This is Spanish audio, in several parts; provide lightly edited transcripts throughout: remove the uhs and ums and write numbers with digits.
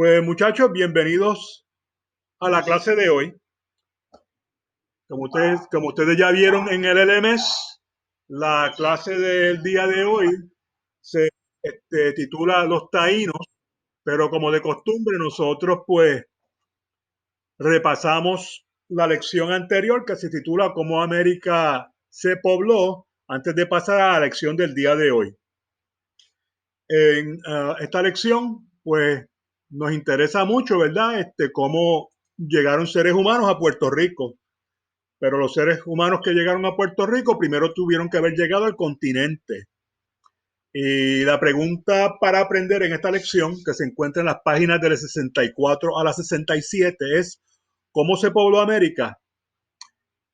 Pues muchachos, bienvenidos a la clase de hoy. Como ustedes ya vieron en el LMS, la clase del día de hoy se titula Los Taínos, pero como de costumbre nosotros pues repasamos la lección anterior que se titula Cómo América se pobló antes de pasar a la lección del día de hoy. En esta lección pues nos interesa mucho, ¿verdad? Cómo llegaron seres humanos a Puerto Rico. Pero los seres humanos que llegaron a Puerto Rico primero tuvieron que haber llegado al continente. Y la pregunta para aprender en esta lección, que se encuentra en las páginas del 64 a la 67, es ¿cómo se pobló América?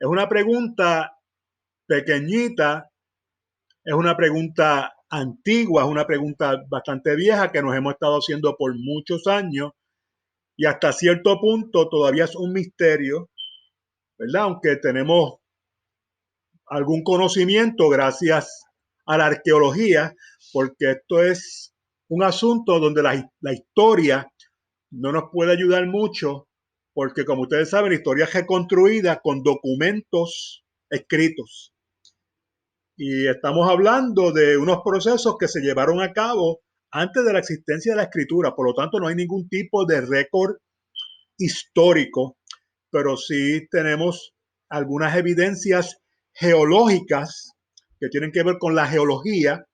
Es una pregunta pequeñita, es una pregunta antigua, es una pregunta bastante vieja que nos hemos estado haciendo por muchos años y hasta cierto punto todavía es un misterio, ¿verdad? Aunque tenemos algún conocimiento gracias a la arqueología, porque esto es un asunto donde la historia no nos puede ayudar mucho, porque como ustedes saben, la historia es reconstruida con documentos escritos. Y estamos hablando de unos procesos que se llevaron a cabo antes de la existencia de la escritura, por lo tanto no hay ningún tipo de récord histórico, pero sí tenemos algunas evidencias geológicas que tienen que ver con la geología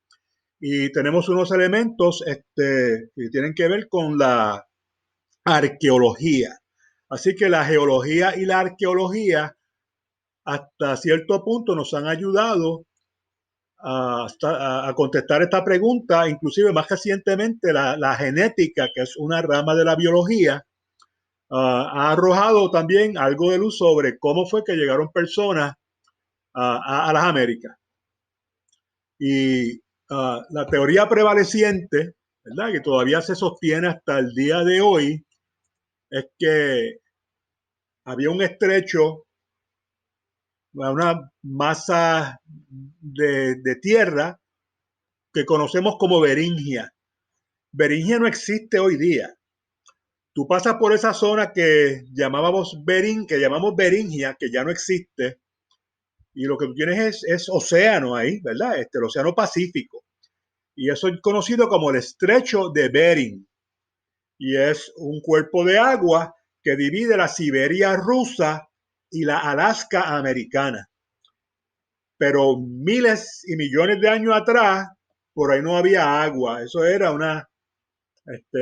y tenemos unos elementos que tienen que ver con la arqueología. Así que la geología y la arqueología hasta cierto punto nos han ayudado a contestar esta pregunta, inclusive más recientemente la genética, que es una rama de la biología, ha arrojado también algo de luz sobre cómo fue que llegaron personas a las Américas. Y la teoría prevaleciente, ¿verdad?, que todavía se sostiene hasta el día de hoy, es que había un estrecho, una masa de tierra que conocemos como Beringia. Beringia no existe hoy día. Tú pasas por esa zona que llamamos Beringia, que ya no existe, y lo que tú tienes es océano ahí, ¿verdad? El océano Pacífico. Y eso es conocido como el estrecho de Bering. Y es un cuerpo de agua que divide la Siberia rusa y la Alaska americana. Pero miles y millones de años atrás, por ahí no había agua. Eso era una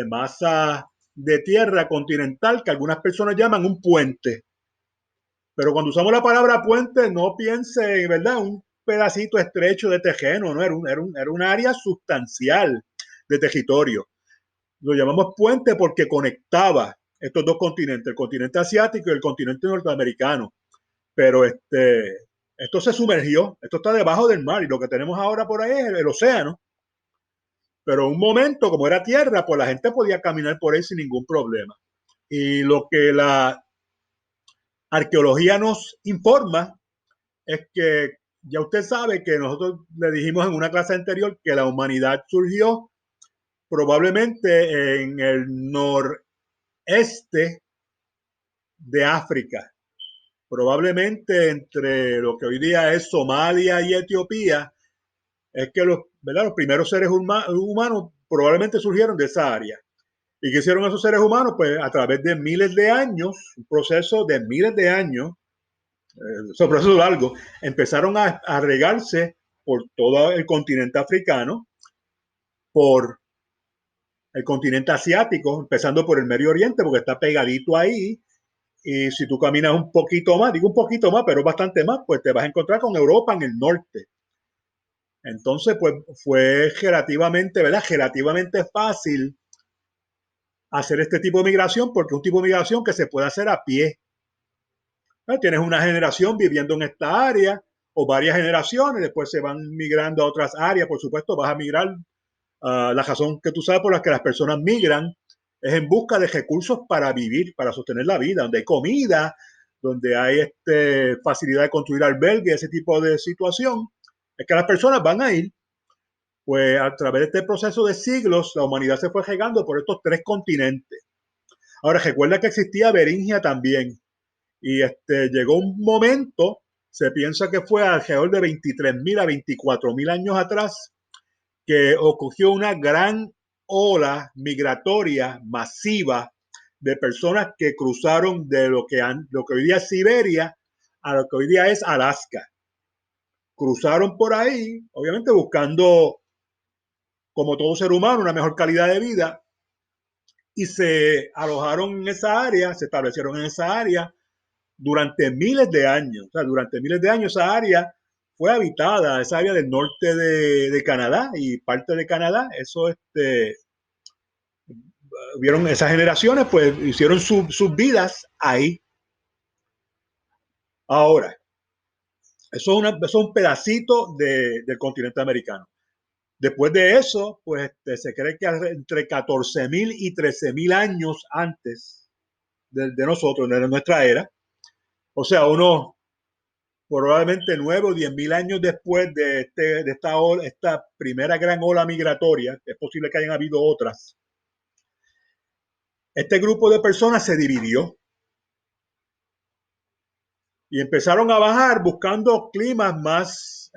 masa de tierra continental que algunas personas llaman un puente. Pero cuando usamos la palabra puente, no piense, ¿verdad?, un pedacito estrecho de terreno, ¿no? Era un área sustancial de territorio. Lo llamamos puente porque conectaba estos dos continentes, el continente asiático y el continente norteamericano. Pero esto se sumergió, esto está debajo del mar y lo que tenemos ahora por ahí es el océano. Pero en un momento, como era tierra, pues la gente podía caminar por ahí sin ningún problema. Y lo que la arqueología nos informa es que ya usted sabe que nosotros le dijimos en una clase anterior que la humanidad surgió probablemente en el noreste de África, probablemente entre lo que hoy día es Somalia y Etiopía, es que ¿verdad?, los primeros seres humanos probablemente surgieron de esa área. ¿Y qué hicieron esos seres humanos? Pues a través de miles de años, un proceso de miles de años, un proceso largo, empezaron a regarse por todo el continente africano, por el continente asiático, empezando por el Medio Oriente, porque está pegadito ahí. Y si tú caminas un poquito más, digo un poquito más, pero bastante más, pues te vas a encontrar con Europa en el norte. Entonces, pues fue relativamente, ¿verdad?, relativamente fácil hacer este tipo de migración, porque es un tipo de migración que se puede hacer a pie. Tienes una generación viviendo en esta área o varias generaciones, después se van migrando a otras áreas, por supuesto vas a migrar. La razón que tú sabes por la que las personas migran es en busca de recursos para vivir, para sostener la vida, donde hay comida, donde hay facilidad de construir albergue, ese tipo de situación, es que las personas van a ir. Pues a través de este proceso de siglos, la humanidad se fue regando por estos tres continentes. Ahora, recuerda que existía Beringia también. Y llegó un momento, se piensa que fue alrededor de 23.000 a 24.000 años atrás, que ocurrió una gran ola migratoria masiva de personas que cruzaron de lo que hoy día es Siberia a lo que hoy día es Alaska. Cruzaron por ahí, obviamente buscando, como todo ser humano, una mejor calidad de vida, y se alojaron en esa área, se establecieron en esa área durante miles de años. O sea, durante miles de años esa área fue habitada, esa área del norte de Canadá y parte de Canadá. Eso, vieron esas generaciones, pues hicieron sus vidas ahí. Ahora, eso es un pedacito del continente americano. Después de eso, pues se cree que entre 14.000 y 13.000 años antes de nosotros, de nuestra era, o sea, unos probablemente 9 o 10.000 años después esta primera gran ola migratoria, es posible que hayan habido otras, este grupo de personas se dividió y empezaron a bajar buscando climas más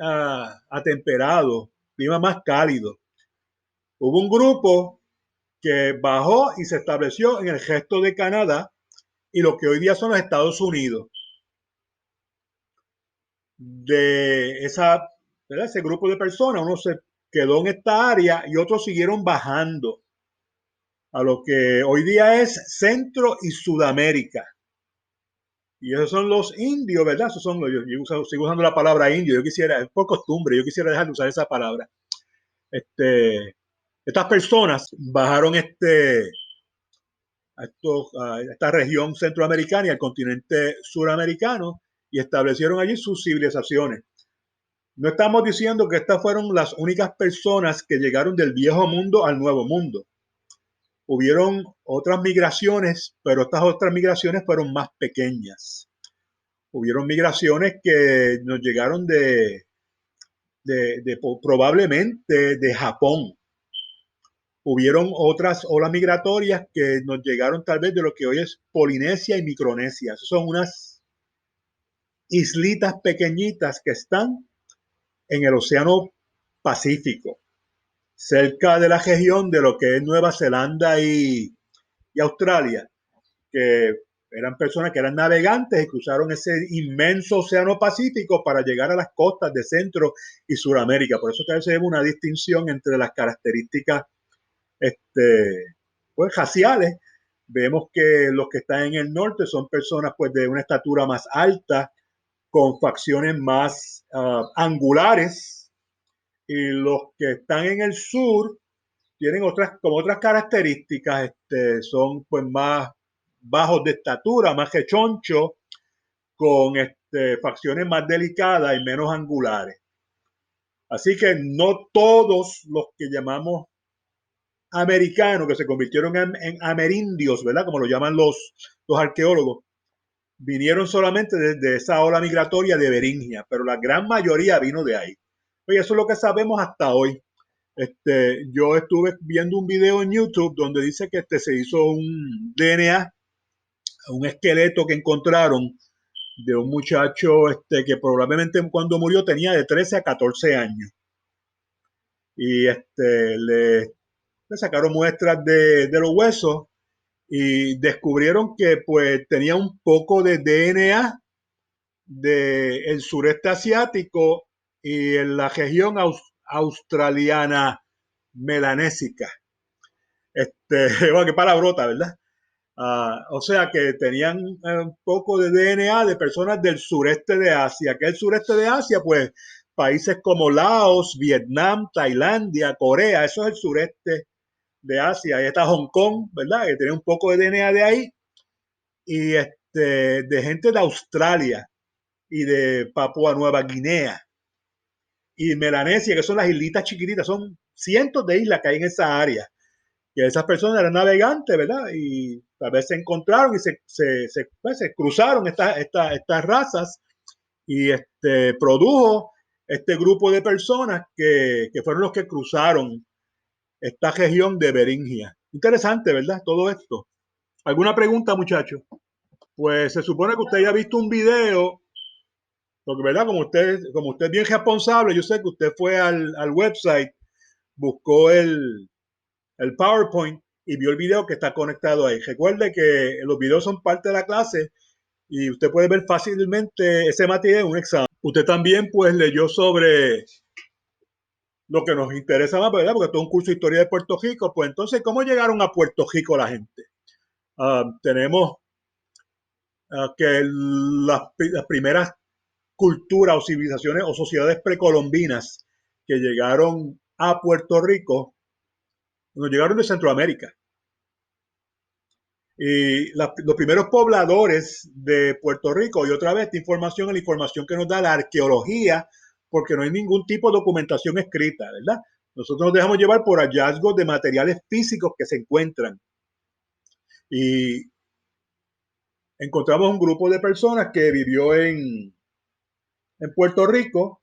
atemperados, climas más cálidos. Hubo un grupo que bajó y se estableció en el resto de Canadá y lo que hoy día son los Estados Unidos. De ese grupo de personas, uno se quedó en esta área y otros siguieron bajando a lo que hoy día es Centro y Sudamérica. Y esos son los indios, ¿verdad? Esos son sigo usando la palabra indio. Yo quisiera, por costumbre, yo quisiera dejar de usar esa palabra. Estas personas bajaron a esta región centroamericana y al continente suramericano y establecieron allí sus civilizaciones. No estamos diciendo que estas fueron las únicas personas que llegaron del viejo mundo al nuevo mundo. Hubieron otras migraciones, pero estas otras migraciones fueron más pequeñas. Hubieron migraciones que nos llegaron probablemente de Japón. Hubieron otras olas migratorias que nos llegaron tal vez de lo que hoy es Polinesia y Micronesia. Esas son unas islitas pequeñitas que están en el Océano Pacífico, cerca de la región de lo que es Nueva Zelanda y Australia, que eran personas que eran navegantes y cruzaron ese inmenso océano Pacífico para llegar a las costas de Centro y Suramérica. Por eso que a veces vemos una distinción entre las características pues, raciales. Vemos que los que están en el norte son personas pues, de una estatura más alta, con facciones más angulares, y los que están en el sur tienen otras características, son pues más bajos de estatura, más rechonchos, con facciones más delicadas y menos angulares. Así que no todos los que llamamos americanos, que se convirtieron en amerindios, ¿verdad? Como lo llaman los arqueólogos, vinieron solamente de esa ola migratoria de Beringia, pero la gran mayoría vino de ahí. Oye, eso es lo que sabemos hasta hoy. Yo estuve viendo un video en YouTube donde dice que se hizo un DNA, un esqueleto que encontraron de un muchacho que probablemente cuando murió tenía de 13 a 14 años. Y le sacaron muestras de los huesos y descubrieron que pues tenía un poco de DNA del sureste asiático y en la región australiana melanésica. Bueno, qué palabrota, ¿verdad? O sea que tenían un poco de DNA de personas del sureste de Asia, que el sureste de Asia, pues países como Laos, Vietnam, Tailandia, Corea, eso es el sureste de Asia. Ahí está Hong Kong, ¿verdad? Que tiene un poco de DNA de ahí. Y de gente de Australia y de Papua Nueva Guinea y Melanesia, que son las islitas chiquititas, son cientos de islas que hay en esa área. Y esas personas eran navegantes, ¿verdad? Y tal vez se encontraron y se cruzaron estas razas y produjo este grupo de personas que fueron los que cruzaron esta región de Beringia. Interesante, ¿verdad? Todo esto. ¿Alguna pregunta, muchacho? Pues se supone que usted ya ha visto un video, porque verdad, como usted es bien responsable, yo sé que usted fue al website, buscó el PowerPoint y vio el video que está conectado ahí. Recuerde que los videos son parte de la clase y usted puede ver fácilmente ese material en un examen. Usted también pues leyó sobre lo que nos interesa más, ¿verdad? Porque todo un curso de historia de Puerto Rico. Pues entonces, ¿cómo llegaron a Puerto Rico la gente? Tenemos que las primeras culturas o civilizaciones o sociedades precolombinas que llegaron a Puerto Rico, nos llegaron de Centroamérica. Y los primeros pobladores de Puerto Rico, y otra vez esta información es la información que nos da la arqueología, porque no hay ningún tipo de documentación escrita, ¿verdad? Nosotros nos dejamos llevar por hallazgos de materiales físicos que se encuentran. Y encontramos un grupo de personas que vivió en Puerto Rico,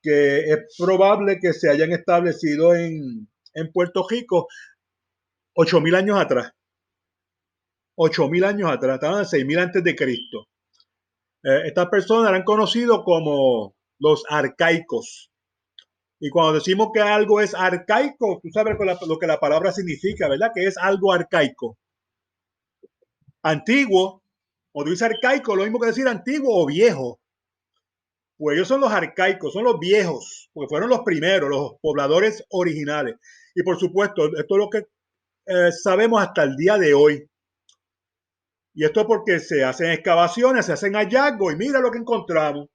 que es probable que se hayan establecido en Puerto Rico 8.000 años atrás. 8.000 años atrás, estaban en 6.000 antes de Cristo. Estas personas eran conocidos como los arcaicos. Y cuando decimos que algo es arcaico, tú sabes lo que la palabra significa, ¿verdad? Que es algo arcaico. Antiguo, o dice arcaico, lo mismo que decir antiguo o viejo. Pues ellos son los arcaicos, son los viejos, porque fueron los primeros, los pobladores originales. Y por supuesto, esto es lo que sabemos hasta el día de hoy. Y esto es porque se hacen excavaciones, se hacen hallazgos y mira lo que encontramos.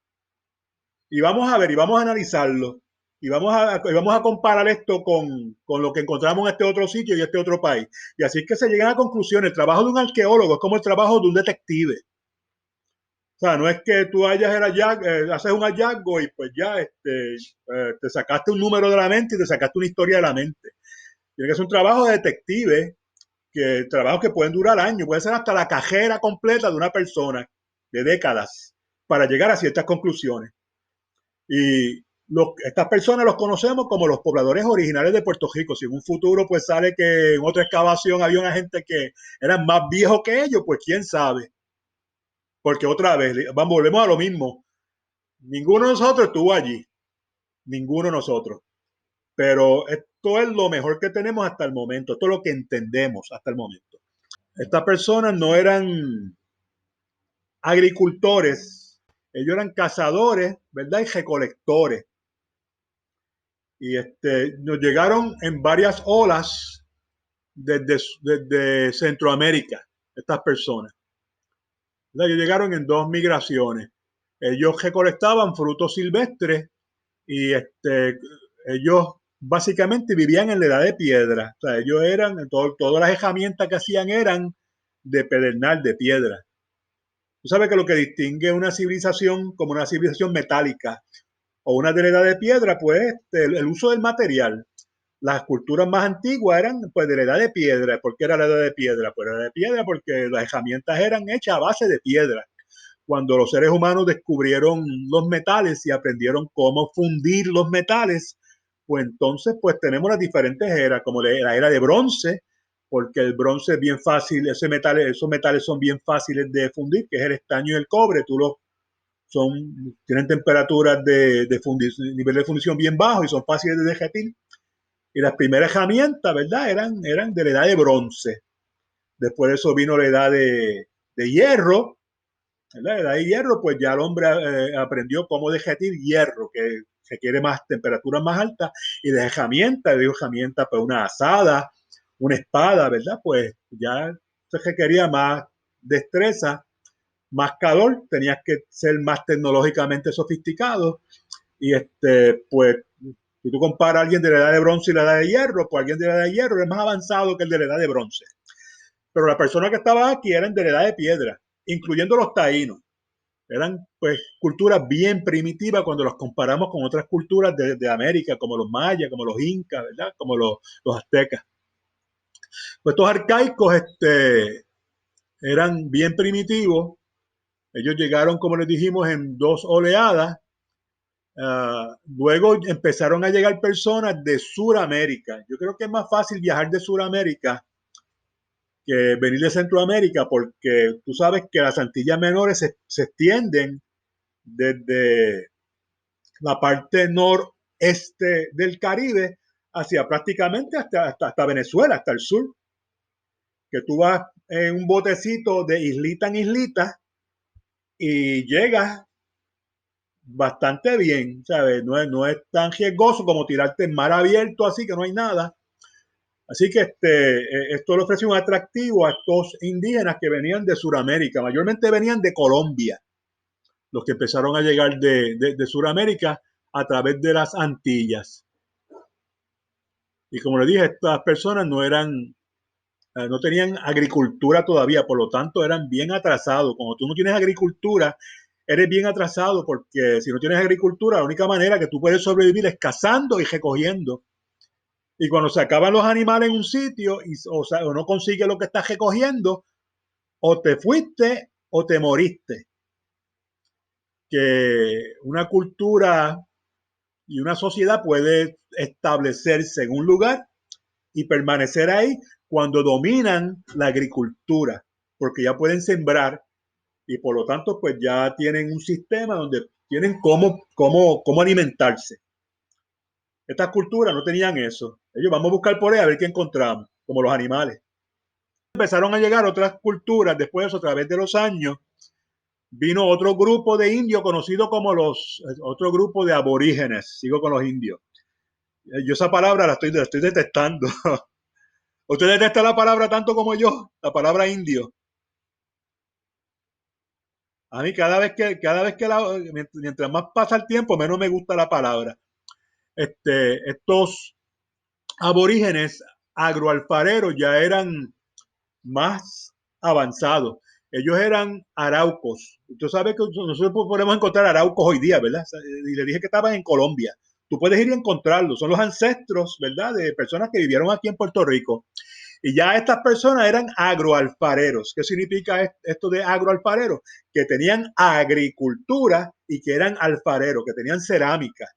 Y vamos a ver y vamos a analizarlo. Y vamos a comparar esto con lo que encontramos en este otro sitio y este otro país. Y así es que se llegan a conclusiones. El trabajo de un arqueólogo es como el trabajo de un detective. O sea, no es que tú haces un hallazgo y pues ya te sacaste un número de la mente y te sacaste una historia de la mente. Tiene que ser un trabajo de detective, trabajos que pueden durar años, puede ser hasta la cajera completa de una persona, de décadas, para llegar a ciertas conclusiones. Y estas personas los conocemos como los pobladores originales de Puerto Rico. Si en un futuro pues sale que en otra excavación había una gente que eran más viejos que ellos, pues quién sabe. Porque otra vez, volvemos a lo mismo. Ninguno de nosotros estuvo allí. Ninguno de nosotros. Pero esto es lo mejor que tenemos hasta el momento. Esto es lo que entendemos hasta el momento. Estas personas no eran agricultores. Ellos eran cazadores, ¿verdad? Y recolectores. Y nos llegaron en varias olas desde Centroamérica, estas personas. Ellos llegaron en dos migraciones. Ellos recolectaban frutos silvestres y ellos básicamente vivían en la edad de piedra. O sea, ellos todas las herramientas que hacían eran de pedernal, de piedra. Tú sabes que lo que distingue una civilización como una civilización metálica o una de la edad de piedra, pues el uso del material. Las culturas más antiguas eran pues de la edad de piedra. ¿Por qué era la edad de piedra? Pues era de piedra porque las herramientas eran hechas a base de piedra. Cuando los seres humanos descubrieron los metales y aprendieron cómo fundir los metales, pues entonces pues tenemos las diferentes eras, como la era de bronce, porque el bronce es bien fácil, esos metales son bien fáciles de fundir, que es el estaño y el cobre. Tienen temperaturas nivel de fundición bien bajo y son fáciles de derretir. Y las primeras herramientas, ¿verdad? Eran de la edad de bronce. Después de eso vino la edad de hierro, ¿verdad? La edad de hierro, pues ya el hombre aprendió cómo derretir hierro, que requiere más temperaturas más altas, y de herramientas, pues una asada, una espada, ¿verdad? Pues ya se requería más destreza, más calor, tenías que ser más tecnológicamente sofisticado, y pues si tú comparas a alguien de la edad de bronce y la edad de hierro, pues alguien de la edad de hierro es más avanzado que el de la edad de bronce. Pero las personas que estaban aquí eran de la edad de piedra, incluyendo los taínos. Eran pues culturas bien primitivas cuando los comparamos con otras culturas de América, como los mayas, como los incas, ¿verdad? Como los aztecas. Pues estos arcaicos eran bien primitivos. Ellos llegaron, como les dijimos, en dos oleadas. Luego empezaron a llegar personas de Sudamérica. Yo creo que es más fácil viajar de Sudamérica que venir de Centroamérica, porque tú sabes que las Antillas Menores se extienden desde la parte noreste del Caribe hacia prácticamente hasta Venezuela, hasta el sur, que tú vas en un botecito de islita en islita y llegas bastante bien, ¿sabes? No es tan riesgoso como tirarte en mar abierto, así que no hay nada. Así que esto le ofrece un atractivo a estos indígenas que venían de Sudamérica, mayormente venían de Colombia, los que empezaron a llegar de Sudamérica a través de las Antillas. Y como le dije, estas personas no tenían agricultura todavía, por lo tanto eran bien atrasados. Cuando tú no tienes agricultura, eres bien atrasado, porque si no tienes agricultura, la única manera que tú puedes sobrevivir es cazando y recogiendo. Y cuando se acaban los animales en un sitio o no consigues lo que estás recogiendo, o te fuiste o te moriste. Que una cultura y una sociedad puede establecerse en un lugar y permanecer ahí cuando dominan la agricultura, porque ya pueden sembrar y por lo tanto pues ya tienen un sistema donde tienen cómo alimentarse. Estas culturas no tenían eso. Ellos vamos a buscar por ahí a ver qué encontramos, como los animales. Empezaron a llegar otras culturas después de eso, a través de los años. Vino otro grupo de indios conocido como otro grupo de aborígenes. Sigo con los indios. Yo esa palabra la estoy detestando. ¿Usted detesta la palabra tanto como yo? La palabra indio. A mí mientras más pasa el tiempo, menos me gusta la palabra. Estos aborígenes agroalfareros ya eran más avanzados. Ellos eran araucos. Tú sabes que nosotros podemos encontrar araucos hoy día, ¿verdad? Y le dije que estaban en Colombia. Tú puedes ir y encontrarlos. Son los ancestros, ¿verdad? De personas que vivieron aquí en Puerto Rico. Y ya estas personas eran agroalfareros. ¿Qué significa esto de agroalfareros? Que tenían agricultura y que eran alfareros, que tenían cerámica.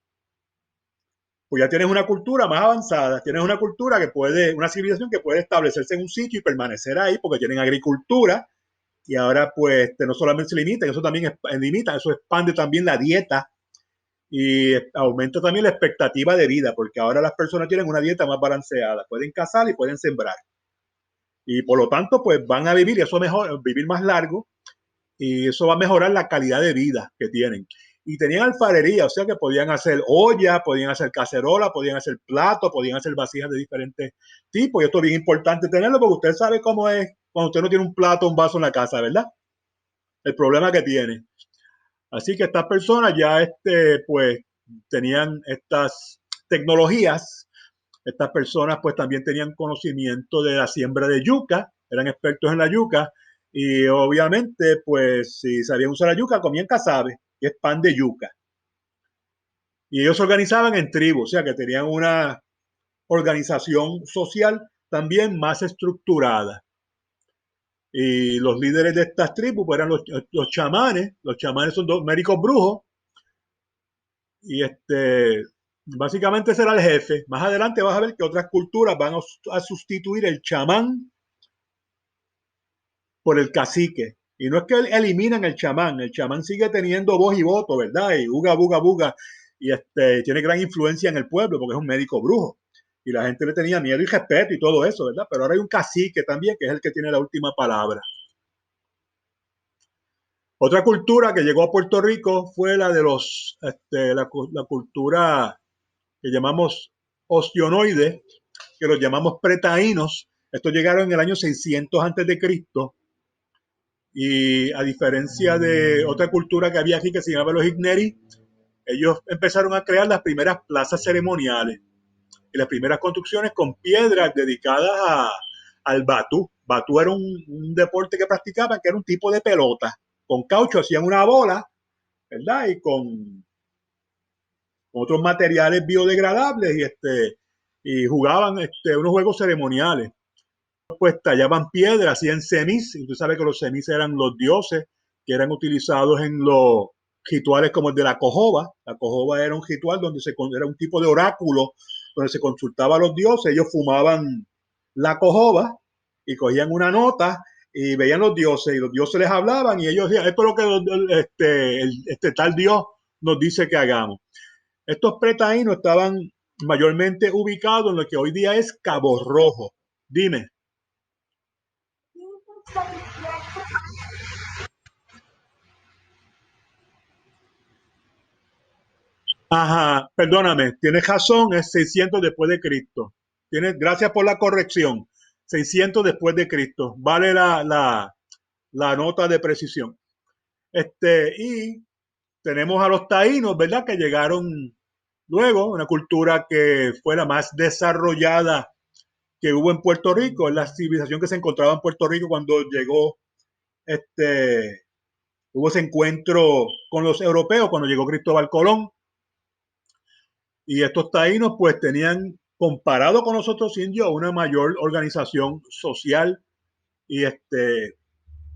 Pues ya tienes una cultura más avanzada, tienes una cultura una civilización que puede establecerse en un sitio y permanecer ahí porque tienen agricultura y ahora pues no solamente se limita, eso también limita, eso expande también la dieta y aumenta también la expectativa de vida porque ahora las personas tienen una dieta más balanceada, pueden cazar y pueden sembrar y por lo tanto pues van a vivir y eso mejor, vivir más largo y eso va a mejorar la calidad de vida que tienen. Y tenían alfarería, o sea que podían hacer olla, podían hacer cacerola, podían hacer platos, podían hacer vasijas de diferentes tipos. Y esto es bien importante tenerlo porque usted sabe cómo es cuando usted no tiene un plato, un vaso en la casa, ¿verdad? El problema que tiene. Así que estas personas ya pues tenían estas tecnologías. Estas personas pues también tenían conocimiento de la siembra de yuca, eran expertos en la yuca y obviamente pues si sabían usar la yuca comían casabe, que es pan de yuca. Y ellos se organizaban en tribus, o sea que tenían una organización social también más estructurada. Y los líderes de estas tribus pues, eran los chamanes. Los chamanes son dos médicos brujos y básicamente será el jefe. Más adelante vas a ver que otras culturas van a sustituir el chamán por el cacique. Y no es que eliminan el chamán sigue teniendo voz y voto, ¿verdad? Y uga, buga, buga. Y tiene gran influencia en el pueblo porque es un médico brujo. Y la gente le tenía miedo y respeto y todo eso, ¿verdad? Pero ahora hay un cacique también que es el que tiene la última palabra. Otra cultura que llegó a Puerto Rico fue la de la cultura que llamamos ostionoides, que los llamamos pretaínos. Estos llegaron en el año 600 antes de Cristo y a diferencia de otra cultura que había aquí que se llamaba los Igneri, ellos empezaron a crear las primeras plazas ceremoniales y las primeras construcciones con piedras dedicadas al batú. Batú era un deporte que practicaban, que era un tipo de pelota. Con caucho hacían una bola, ¿verdad? Y con otros materiales biodegradables y jugaban unos juegos ceremoniales. Pues tallaban piedras, hacían semis, y tú sabes que los semis eran los dioses que eran utilizados en los rituales como el de la cojoba. La cojoba era un ritual era un tipo de oráculo donde se consultaba a los dioses, ellos fumaban la cojoba y cogían una nota y veían los dioses y los dioses les hablaban y ellos decían, esto es lo que este tal Dios nos dice que hagamos. Estos pretaínos estaban mayormente ubicados en lo que hoy día es Cabo Rojo. Dime. Ajá, perdóname, tienes razón, es 600 después de Cristo. Gracias por la corrección. 600 después de Cristo. Vale la nota de precisión. Y tenemos a los taínos, ¿verdad? Que llegaron luego, una cultura que fue la más desarrollada que hubo en Puerto Rico, la civilización que se encontraba en Puerto Rico cuando llegó, hubo ese encuentro con los europeos, cuando llegó Cristóbal Colón. Y estos taínos pues tenían, comparado con los otros indios, una mayor organización social y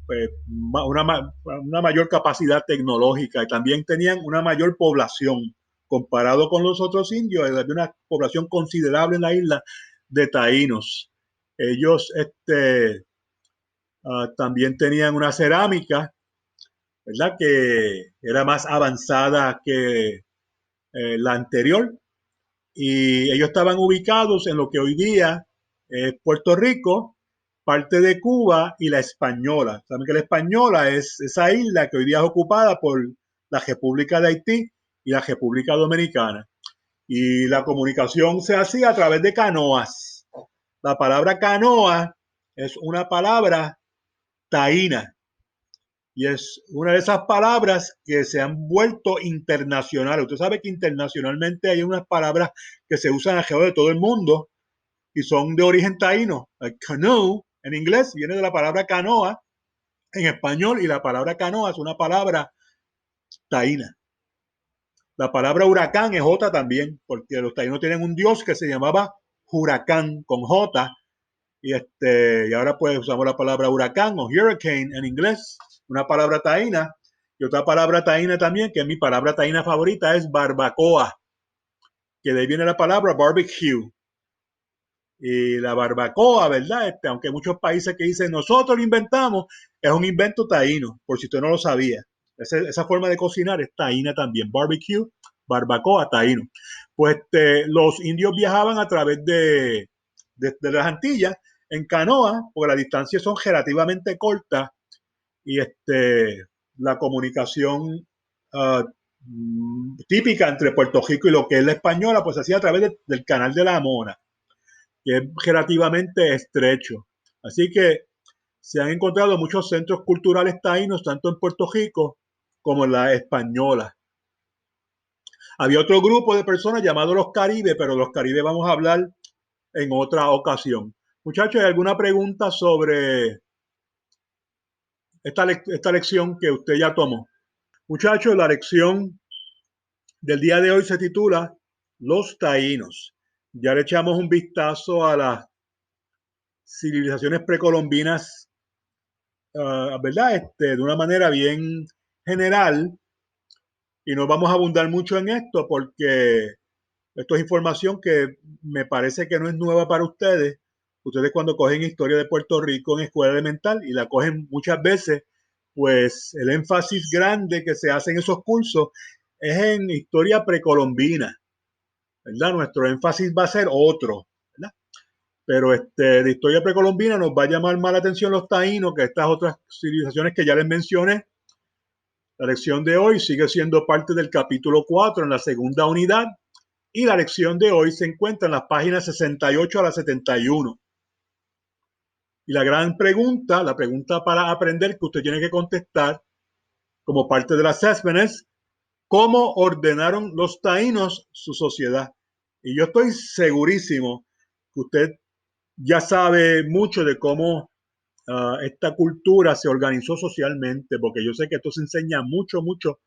pues, una mayor capacidad tecnológica y también tenían una mayor población comparado con los otros indios. Había una población considerable en la isla de taínos. Ellos también tenían una cerámica, ¿verdad? Que era más avanzada que la anterior y ellos estaban ubicados en lo que hoy día es Puerto Rico, parte de Cuba y la Española. Saben que la Española es esa isla que hoy día es ocupada por la República de Haití y la República Dominicana. Y la comunicación se hacía a través de canoas. La palabra canoa es una palabra taína y es una de esas palabras que se han vuelto internacionales. Usted sabe que internacionalmente hay unas palabras que se usan alrededor de todo el mundo y son de origen taíno. Like canoe en inglés viene de la palabra canoa en español y la palabra canoa es una palabra taína. La palabra huracán es J también, porque los taínos tienen un dios que se llamaba huracán con J y ahora pues usamos la palabra huracán o hurricane en inglés, una palabra taína. Y otra palabra taína también, que es mi palabra taína favorita, es barbacoa, que de ahí viene la palabra barbecue. Y la barbacoa, ¿verdad? Aunque hay muchos países que dicen nosotros lo inventamos, es un invento taíno, por si usted no lo sabía. Esa forma de cocinar es taína también, barbecue, barbacoa, taíno. Pues los indios viajaban a través de las Antillas en canoa, porque las distancias son relativamente cortas y la comunicación uh, típica entre Puerto Rico y lo que es la española, pues se hacía a través del canal de la Mona, que es relativamente estrecho. Así que se han encontrado muchos centros culturales taínos, tanto en Puerto Rico como en la española. Había otro grupo de personas llamados los Caribes, pero los Caribes vamos a hablar en otra ocasión. Muchachos, ¿hay alguna pregunta sobre esta lección que usted ya tomó? Muchachos, la lección del día de hoy se titula Los Taínos. Ya le echamos un vistazo a las civilizaciones precolombinas, ¿verdad? De una manera bien general y no vamos a abundar mucho en esto porque esto es información que me parece que no es nueva para ustedes. Ustedes cuando cogen historia de Puerto Rico en escuela elemental y la cogen muchas veces, pues el énfasis grande que se hace en esos cursos es en historia precolombina, ¿verdad? Nuestro énfasis va a ser otro, ¿verdad? Pero de historia precolombina nos va a llamar más la atención los taínos que estas otras civilizaciones que ya les mencioné. La lección de hoy sigue siendo parte del capítulo 4 en la segunda unidad y la lección de hoy se encuentra en las páginas 68 a la 71. Y la gran pregunta, la pregunta para aprender que usted tiene que contestar como parte del assessment es ¿cómo ordenaron los taínos su sociedad? Y yo estoy segurísimo que usted ya sabe mucho de cómo esta cultura se organizó socialmente, porque yo sé que esto se enseña mucho, mucho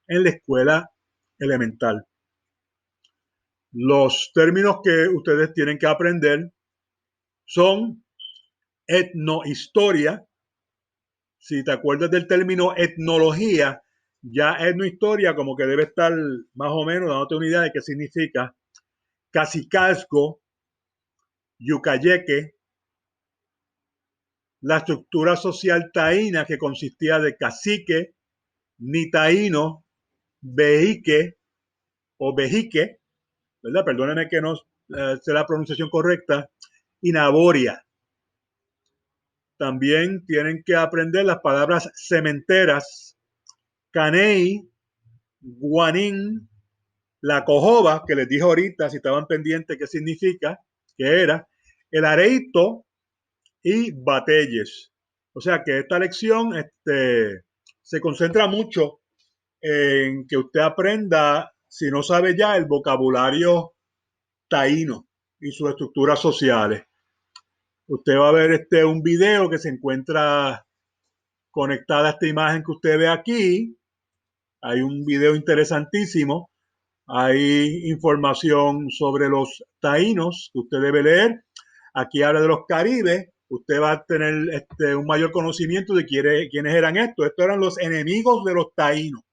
en la escuela elemental. Los términos que ustedes tienen que aprender son etnohistoria. Si te acuerdas del término etnología, ya etnohistoria como que debe estar más o menos dándote una idea de qué significa. Cacicazgo, yucayeque, la estructura social taína, que consistía de cacique, nitaíno, vejique o vejique, ¿verdad? Perdónenme que no sé la pronunciación correcta, y naboria. También tienen que aprender las palabras cementeras, caney, guanín, la cojoba, que les dije ahorita, si estaban pendientes qué significa, que era, el areito y batelles. O sea que esta lección se concentra mucho en que usted aprenda, si no sabe ya, el vocabulario taíno y sus estructuras sociales. Usted va a ver un video que se encuentra conectada a esta imagen que usted ve aquí. Hay un video interesantísimo. Hay información sobre los taínos que usted debe leer. Aquí habla de los caribes. Usted va a tener un mayor conocimiento de quiénes eran estos. Estos eran los enemigos de los taínos.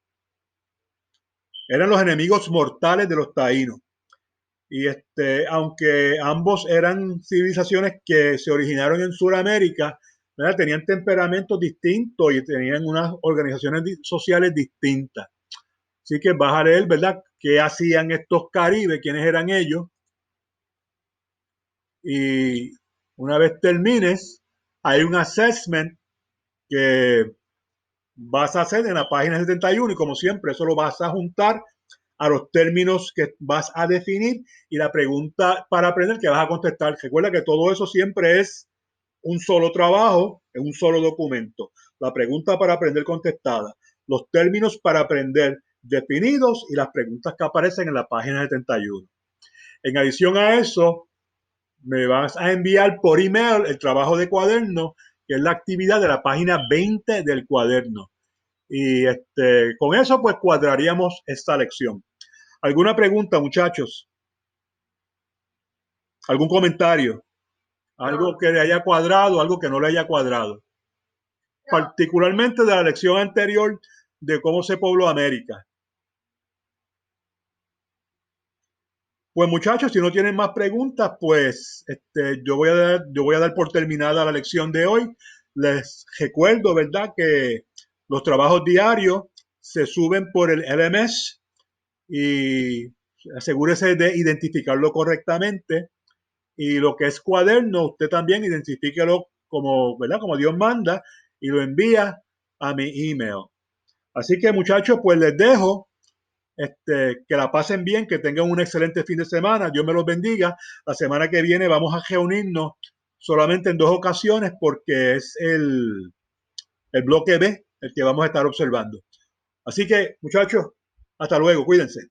Eran los enemigos mortales de los taínos. Y aunque ambos eran civilizaciones que se originaron en Sudamérica, ¿verdad? Tenían temperamentos distintos y tenían unas organizaciones sociales distintas. Así que vas a leer, ¿verdad?, qué hacían estos caribes, quiénes eran ellos. Y una vez termines, hay un assessment que vas a hacer en la página 71 y como siempre, eso lo vas a juntar a los términos que vas a definir y la pregunta para aprender que vas a contestar. Recuerda que todo eso siempre es un solo trabajo, en un solo documento. La pregunta para aprender contestada, los términos para aprender definidos y las preguntas que aparecen en la página 71. En adición a eso, me vas a enviar por email el trabajo de cuaderno, que es la actividad de la página 20 del cuaderno. Y con eso pues cuadraríamos esta lección. ¿Alguna pregunta, muchachos? ¿Algún comentario? ¿Algo que le haya cuadrado, algo que no le haya cuadrado? Particularmente de la lección anterior de cómo se pobló América. Pues muchachos, si no tienen más preguntas, pues yo voy a dar por terminada la lección de hoy. Les recuerdo, ¿verdad?, que los trabajos diarios se suben por el LMS y asegúrese de identificarlo correctamente. Y lo que es cuaderno, usted también identifíquelo como, ¿verdad?, como Dios manda y lo envía a mi email. Así que muchachos, pues les dejo. Que la pasen bien, que tengan un excelente fin de semana. Dios me los bendiga. La semana que viene vamos a reunirnos solamente en 2 ocasiones porque es el bloque B el que vamos a estar observando. Así que, muchachos, hasta luego. Cuídense.